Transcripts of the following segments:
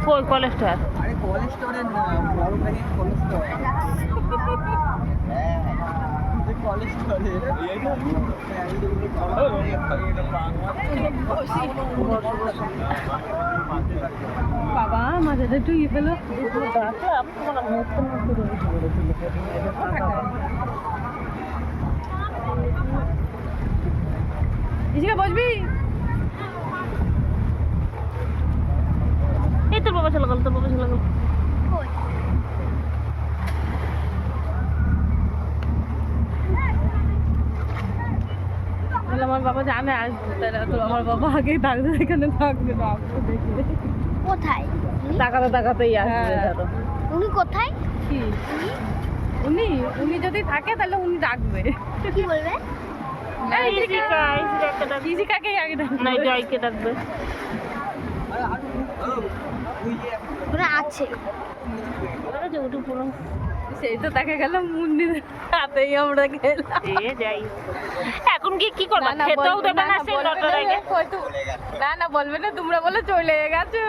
কই কোলেস্টর? আরে কোলেস্টরের না, বড় প্যাকেট কোলেস্টর। হ্যাঁ কোলেস্টরের বাবা মাঝে একটু ইয়ে পেলো বসবি। এই তোর বাবা চলে গেল, তোর বাবা চলে গেল। আমার বাবা জানে আসবে, তো আমার বাবা আগেই থাকবে, এখানে থাকবে না। কোথায়? তাকাতে তাকাতেই আসবে। উনি কোথায়? কি উনি উনি যদি থাকে তাহলে উনি ডাকবে। কি বলবে? ইজিকাকে আগে ডাকবে না, জয়কে ডাকবে। ওরা আছে। সেই তো দেখা গেল মুন্নির হাতেই আমরা গেলাম। যাই এখন কি করবা? খেতেও দেবে না সেই লটার আগে। না না বলবে না, তোমরা বলে চলে গেছো।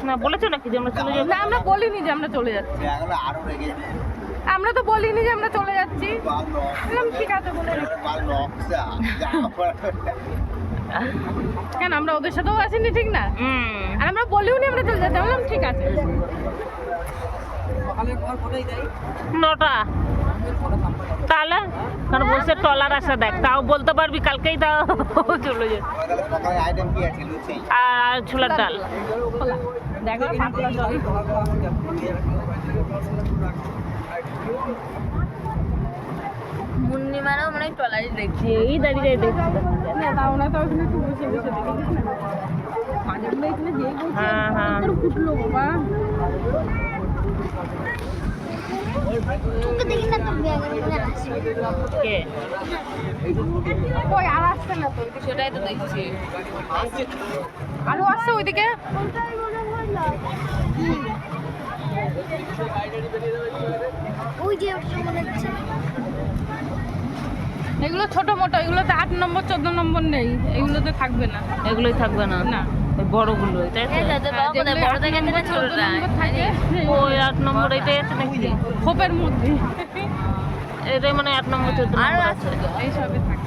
না বলেছো নাকি যে আমরা চলে যাচ্ছি? না আমরা বলিনি যে আমরা চলে যাচ্ছি। আমরা তো বলিনি যে আমরা চলে যাচ্ছি। ঠিক আছে বলে কেন আমরা ওদের সাথেও আসিনি, ঠিক না? আর আমরা বলিও নি আমরা চলে যাচ্ছি। বললাম ঠিক আছে। 9টা তাহলে কারণ বসে টলার আসা দেখ, তাও বলতে পারবি কালকেই তাও চলে যাবে। আর ছোলার ডাল দেখো মুন্নি মারাও মানে টলারি দেখছি। এই দাঁড়িয়ে দেখছি না তো ওখানে একটু বসে বসে দেখেছিস না মাঝে মধ্যে এখানে যেই বলছে ফুটলো বাবা। তোকে দেখি না তো ব্যাগের মধ্যে আসে। কে কই আর আসছে না তো? সেটাই তো দেখছি। আরো আসছে ওইদিকে। ওই যে ওটা মনে হচ্ছে। এগুলো ছোট মোটো, এগুলোতে 8 নম্বর 14 নম্বর নেই, এগুলোতে থাকবে না। এগুলোই থাকবে না না ওই বড়গুলো। তাই তো বড় থেকে থেকে ছোটটা থাকে। ওই 8 নম্বর এটাই আছে নাকি খোপের মধ্যে? এটাই মানে 8 নম্বর 14 নম্বর আছে, এই সবই থাকে।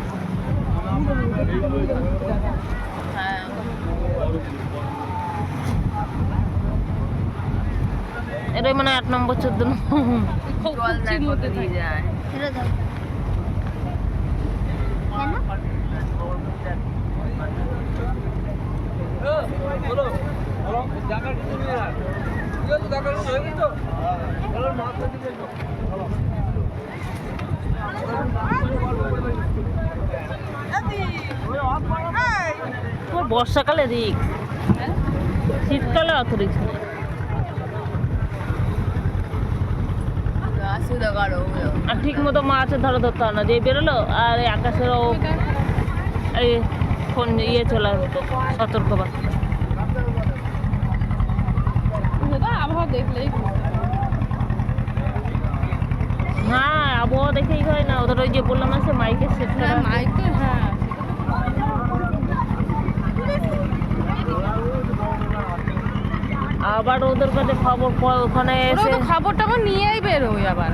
হ্যাঁ এটাই মানে 8 নম্বর 14 নম্বর খোপের মধ্যে দিয়ে যায়। এটা দাও। বর্ষাকালে রিক্স, শীতকালে অত রিক্স নেই। আর ঠিক মতো মাছের ধরে ধরতে হয় না, যে বেরোলো আর এই আকাশেরও এই ফোন ইয়ে চলে আসতো সতর্কবার্তা। আবহাওয়া দেখলেই হ্যাঁ আবহাওয়া দেখেই হয় না, ওদের ওই যে বললাম না সে মাইকের সেট মাইকে। হ্যাঁ আবার ওদের কাছে খবর ওখানে এসে খবরটা আমার নিয়েই বেরোই আবার,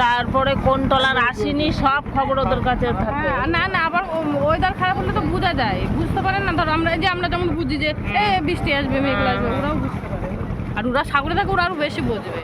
তারপরে কোন তলার আসেনি সব খবর ওদের কাছে থাকে। না না আবার ওয়েদার খারাপ হলে তো বোঝা যায়, বুঝতে পারে না। ধর আমরা আমরা যেমন বুঝি যে বৃষ্টি আসবে মেঘলা আসবে, ওরাও বুঝতে পারে। আর ওরা সাগরে থাকে, ওরা আরো বেশি বুঝবে।